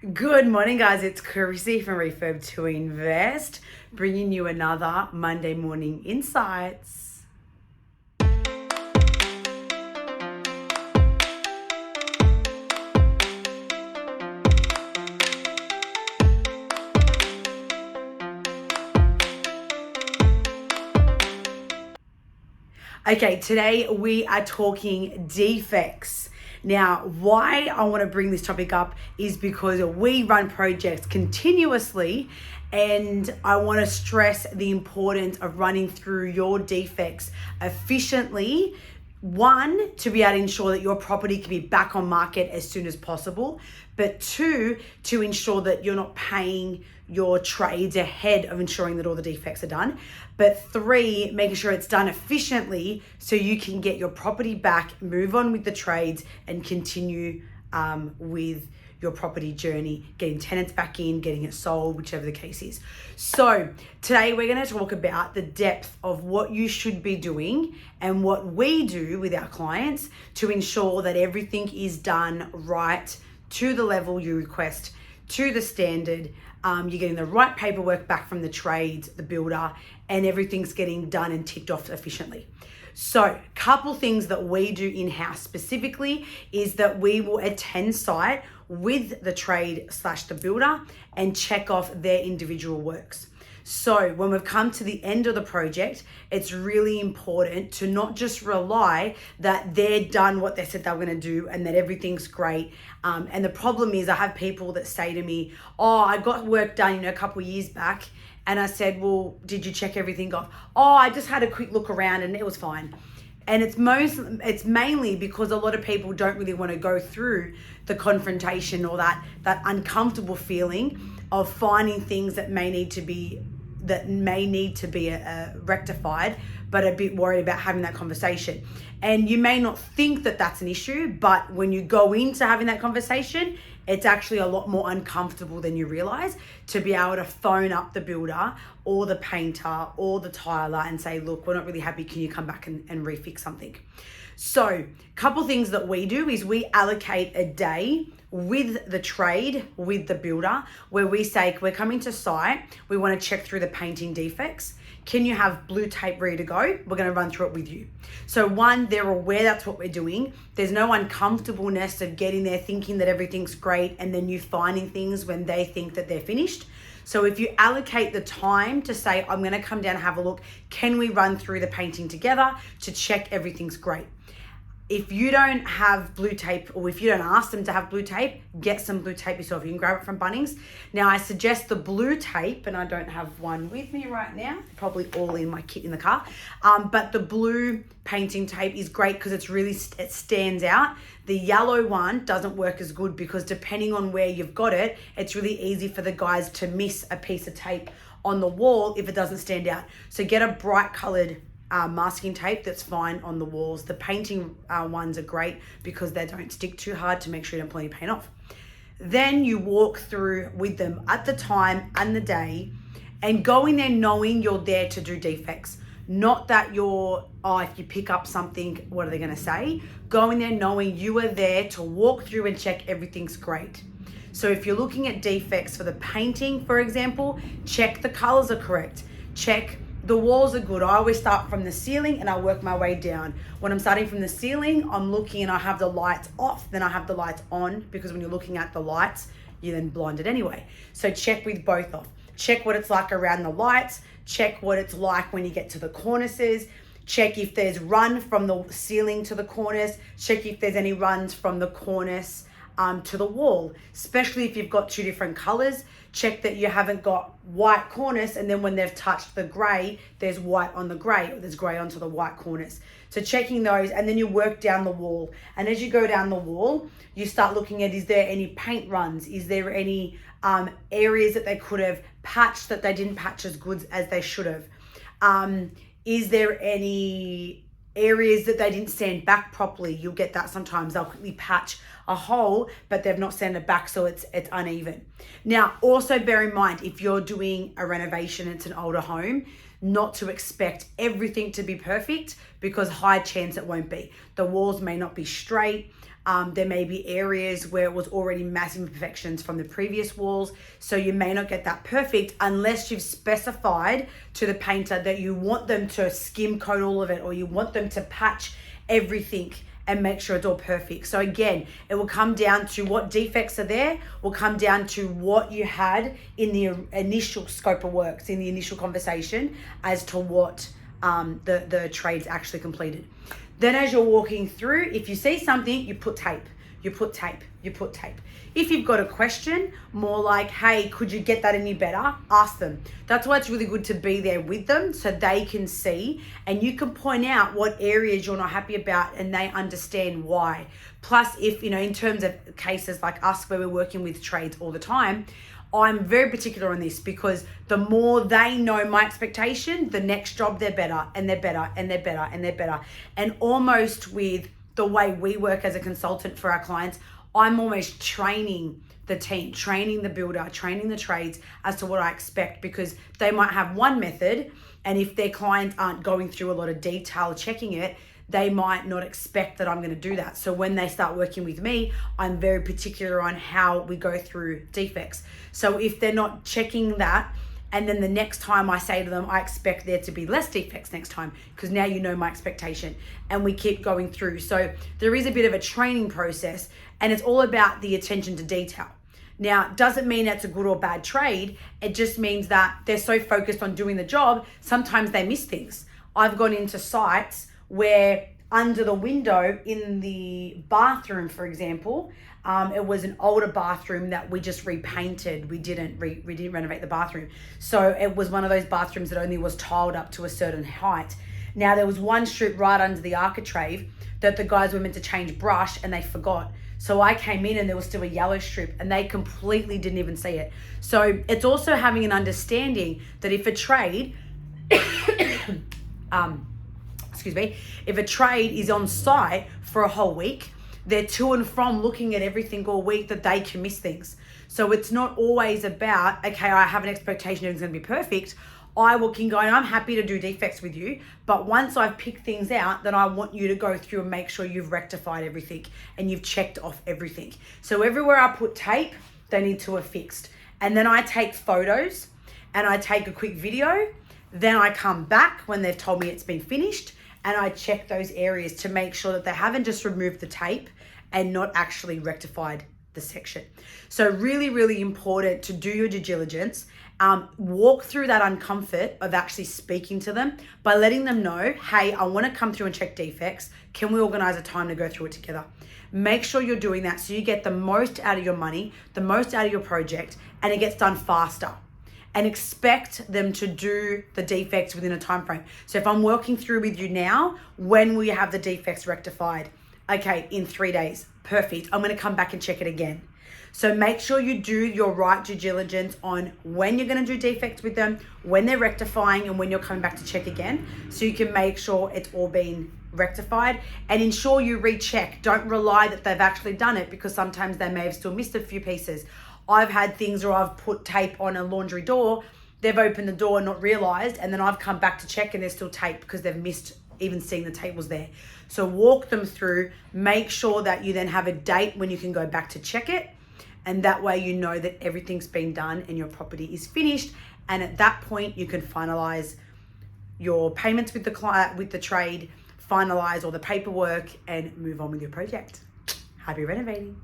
Good morning, guys. It's Chrissy from Refurb to Invest, bringing you another Monday morning insights. Okay, today we are talking defects. Now, why I want to bring this topic up is because we run projects continuously, and I want to stress the importance of running through your defects efficiently. One, to be able to ensure that your property can be back on market as soon as possible, but two, to ensure that you're not paying your trades ahead of ensuring that all the defects are done. But three, making sure it's done efficiently so you can get your property back, move on with the trades, and continue with your property journey, getting tenants back in, getting it sold, whichever the case is. So today we're going to talk about the depth of what you should be doing and what we do with our clients to ensure that everything is done right to the level you request, to the standard. You're getting the right paperwork back from the trades, the builder, and everything's getting done and ticked off efficiently. So, couple things that we do in-house specifically is that we will attend site with the trade / the builder and check off their individual works. So when we've come to the end of the project, it's really important to not just rely that they're done what they said they were going to do and that everything's great. And the problem is I have people that say to me, oh, I got work done, a couple of years back. And I said, well, did you check everything off? Oh, I just had a quick look around and it was fine. And it's mainly because a lot of people don't really want to go through the confrontation or that uncomfortable feeling of finding things that may need to be rectified, but a bit worried about having that conversation. And you may not think that that's an issue, but when you go into having that conversation, it's actually a lot more uncomfortable than you realize to be able to phone up the builder or the painter or the tiler and say, look, we're not really happy. Can you come back and refix something? So a couple things that we do is we allocate a day with the trade, with the builder, where we say, we're coming to site, we want to check through the painting defects. Can you have blue tape ready to go? We're going to run through it with you. So one, they're aware that's what we're doing. There's no uncomfortableness of getting there thinking that everything's great and then you finding things when they think that they're finished. So if you allocate the time to say, I'm going to come down and have a look, can we run through the painting together to check everything's great? If you don't have blue tape, or if you don't ask them to have blue tape, get some blue tape yourself. You can grab it from Bunnings. Now, I suggest the blue tape, and I don't have one with me right now, probably all in my kit in the car, but the blue painting tape is great because it stands out. The yellow one doesn't work as good because depending on where you've got it, it's really easy for the guys to miss a piece of tape on the wall if it doesn't stand out. So get a bright colored masking tape that's fine on the walls. The painting ones are great because they don't stick too hard to make sure you don't pull any paint off. Then you walk through with them at the time and the day and go in there knowing you're there to do defects. Not that if you pick up something, what are they going to say? Go in there knowing you are there to walk through and check everything's great. So if you're looking at defects for the painting, for example, check the colors are correct. Check the walls are good. I always start from the ceiling and I work my way down. When I'm starting from the ceiling, I'm looking and I have the lights off, then I have the lights on, because when you're looking at the lights, you're then blinded anyway. So check with both off. Check what it's like around the lights. Check what it's like when you get to the cornices. Check if there's run from the ceiling to the cornice. Check if there's any runs from the cornice to the wall, especially if you've got two different colors. Check that you haven't got white cornice and then when they've touched the gray, there's white on the gray or there's gray onto the white cornice. So checking those, and then you work down the wall. And as you go down the wall, you start looking at, is there any paint runs? Is there any areas that they could have patched that they didn't patch as good as they should have? Is there any areas that they didn't sand back properly? You'll get that sometimes. They'll quickly patch a hole, but they've not sanded back, so it's uneven. Now, also bear in mind, if you're doing a renovation, it's an older home, not to expect everything to be perfect, because high chance it won't be. The walls may not be straight. There may be areas where it was already massive imperfections from the previous walls. So you may not get that perfect unless you've specified to the painter that you want them to skim coat all of it, or you want them to patch everything and make sure it's all perfect. So again, it will come down to what defects are there, will come down to what you had in the initial scope of works, in the initial conversation, as to what the trades actually completed. Then as you're walking through, if you see something, you put tape, you put tape, you put tape. If you've got a question, more like, hey, could you get that any better? Ask them. That's why it's really good to be there with them so they can see, and you can point out what areas you're not happy about and they understand why. Plus, if, in terms of cases like us where we're working with trades all the time, I'm very particular on this, because the more they know my expectation, the next job they're better and they're better and they're better and they're better. And almost with the way we work as a consultant for our clients, I'm almost training the team, training the builder, training the trades as to what I expect, because they might have one method, and if their clients aren't going through a lot of detail checking it, they might not expect that I'm going to do that. So when they start working with me, I'm very particular on how we go through defects. So if they're not checking that, and then the next time I say to them, I expect there to be less defects next time, because now you know my expectation, and we keep going through. So there is a bit of a training process, and it's all about the attention to detail. Now, doesn't mean that's a good or bad trade. It just means that they're so focused on doing the job, sometimes they miss things. I've gone into sites where under the window in the bathroom, for example, it was an older bathroom that we just repainted. We didn't renovate the bathroom. So it was one of those bathrooms that only was tiled up to a certain height. Now there was one strip right under the architrave that the guys were meant to change brush and they forgot. So I came in and there was still a yellow strip and they completely didn't even see it. So it's also having an understanding that if a trade, if a trade is on site for a whole week, they're to and from looking at everything all week, that they can miss things. So it's not always about, okay, I have an expectation everything's going to be perfect. I can go, and I'm happy to do defects with you, but once I've picked things out, then I want you to go through and make sure you've rectified everything and you've checked off everything. So everywhere I put tape, they need to have fixed. And then I take photos and I take a quick video. Then I come back when they've told me it's been finished, and I check those areas to make sure that they haven't just removed the tape and not actually rectified the section. So really, really important to do your due diligence. Walk through that uncomfort of actually speaking to them by letting them know, hey, I want to come through and check defects. Can we organize a time to go through it together? Make sure you're doing that so you get the most out of your money, the most out of your project, and it gets done faster. And expect them to do the defects within a time frame. So if I'm working through with you now, when will you have the defects rectified? Okay, in 3 days. Perfect. I'm going to come back and check it again. So make sure you do your right due diligence on when you're going to do defects with them, when they're rectifying, and when you're coming back to check again, so you can make sure it's all been rectified, and ensure you recheck. Don't rely that they've actually done it, because sometimes they may have still missed a few pieces. I've had things where I've put tape on a laundry door, they've opened the door and not realized, and then I've come back to check and there's still tape because they've missed even seeing the tape was there. So walk them through, make sure that you then have a date when you can go back to check it, and that way you know that everything's been done and your property is finished, and at that point you can finalize your payments with the client, with the trade, finalize all the paperwork, and move on with your project. Happy renovating.